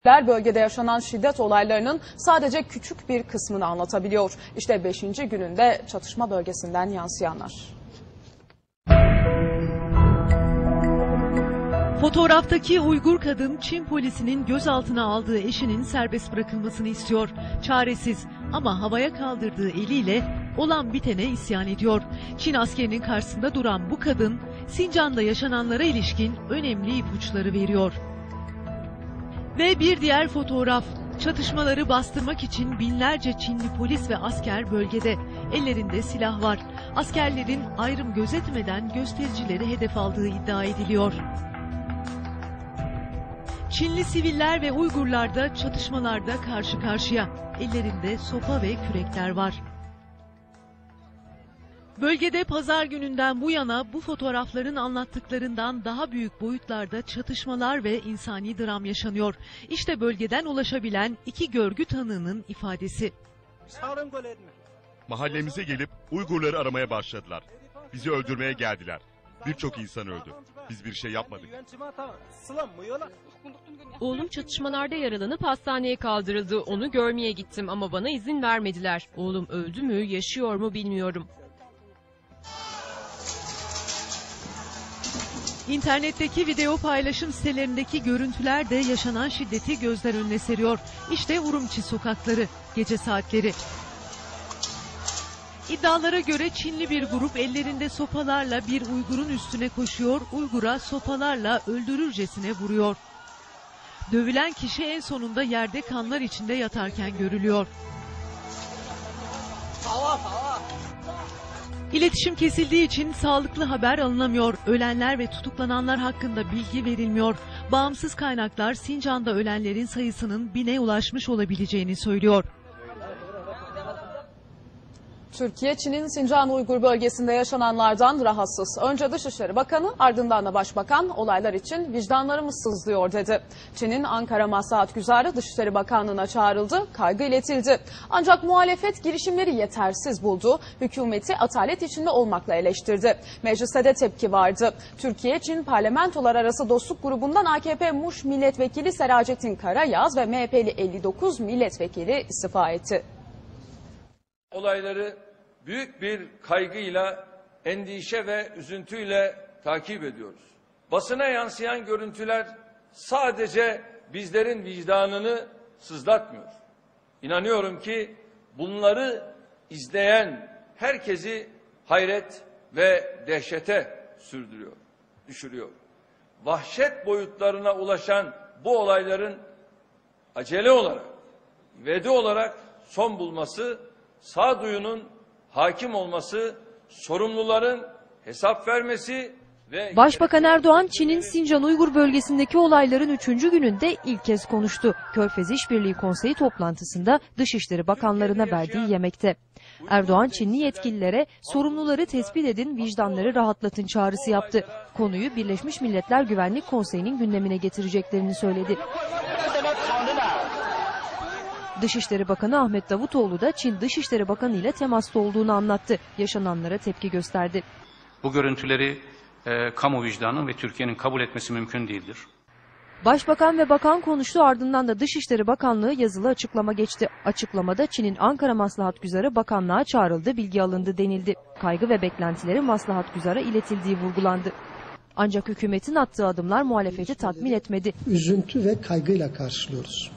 Bölgede yaşanan şiddet olaylarının sadece küçük bir kısmını anlatabiliyor. İşte 5. gününde çatışma bölgesinden yansıyanlar. Fotoğraftaki Uygur kadın Çin polisinin gözaltına aldığı eşinin serbest bırakılmasını istiyor. Çaresiz ama havaya kaldırdığı eliyle olan bitene isyan ediyor. Çin askerinin karşısında duran bu kadın Sincan'da yaşananlara ilişkin önemli ipuçları veriyor. Ve bir diğer fotoğraf, çatışmaları bastırmak için binlerce Çinli polis ve asker bölgede. Ellerinde silah var. Askerlerin ayrım gözetmeden göstericileri hedef aldığı iddia ediliyor. Çinli siviller ve Uygurlar da çatışmalarda karşı karşıya. Ellerinde sopa ve kürekler var. Bölgede pazar gününden bu yana bu fotoğrafların anlattıklarından daha büyük boyutlarda çatışmalar ve insani dram yaşanıyor. İşte bölgeden ulaşabilen iki görgü tanığının ifadesi. Mahallemize gelip Uygurları aramaya başladılar. Bizi öldürmeye geldiler. Birçok insan öldü. Biz bir şey yapmadık. Oğlum çatışmalarda yaralanıp hastaneye kaldırıldı. Onu görmeye gittim ama bana izin vermediler. Oğlum öldü mü, yaşıyor mu bilmiyorum. İnternetteki video paylaşım sitelerindeki görüntüler de yaşanan şiddeti gözler önüne seriyor. İşte Urumçi sokakları, gece saatleri. İddialara göre Çinli bir grup ellerinde sopalarla bir Uygur'un üstüne koşuyor, Uygur'a sopalarla öldürürcesine vuruyor. Dövülen kişi en sonunda yerde kanlar içinde yatarken görülüyor. İletişim kesildiği için sağlıklı haber alınamıyor. Ölenler ve tutuklananlar hakkında bilgi verilmiyor. Bağımsız kaynaklar Sincan'da ölenlerin sayısının 1000'e ulaşmış olabileceğini söylüyor. Türkiye, Çin'in Sincan Uygur bölgesinde yaşananlardan rahatsız. Önce Dışişleri Bakanı, ardından da Başbakan olaylar için vicdanlarımız sızlıyor dedi. Çin'in Ankara Maslahat Güzarı Dışişleri Bakanlığı'na çağrıldı, kaygı iletildi. Ancak muhalefet girişimleri yetersiz buldu, hükümeti atalet içinde olmakla eleştirdi. Mecliste de tepki vardı. Türkiye-Çin Parlamentolar Arası Dostluk Grubu'ndan AKP Muş Milletvekili Seracettin Karayaz ve MHP'li 59 milletvekili istifa etti. Olayları büyük bir kaygıyla, endişe ve üzüntüyle takip ediyoruz. Basına yansıyan görüntüler sadece bizlerin vicdanını sızlatmıyor. İnanıyorum ki bunları izleyen herkesi hayret ve dehşete düşürüyor. Vahşet boyutlarına ulaşan bu olayların acele olarak, ivedi olarak son bulması, sağduyunun hakim olması, sorumluların hesap vermesi ve... Başbakan Erdoğan, Çin'in Sincan Uygur bölgesindeki olayların 3. gününde ilk kez konuştu. Körfez İşbirliği Konseyi toplantısında Dışişleri Bakanlarına verdiği yemekte. Erdoğan, Çinli yetkililere sorumluları tespit edin, vicdanları rahatlatın çağrısı yaptı. Konuyu Birleşmiş Milletler Güvenlik Konseyi'nin gündemine getireceklerini söyledi. Dışişleri Bakanı Ahmet Davutoğlu da Çin Dışişleri Bakanı ile temasta olduğunu anlattı. Yaşananlara tepki gösterdi. Bu görüntüleri kamu vicdanı ve Türkiye'nin kabul etmesi mümkün değildir. Başbakan ve bakan konuştu, ardından da Dışişleri Bakanlığı yazılı açıklama geçti. Açıklamada Çin'in Ankara Maslahat Güzarı bakanlığa çağrıldı, bilgi alındı denildi. Kaygı ve beklentileri Maslahat Güzar'a iletildiği vurgulandı. Ancak hükümetin attığı adımlar muhalefeti tatmin etmedi. Üzüntü ve kaygıyla karşılıyoruz.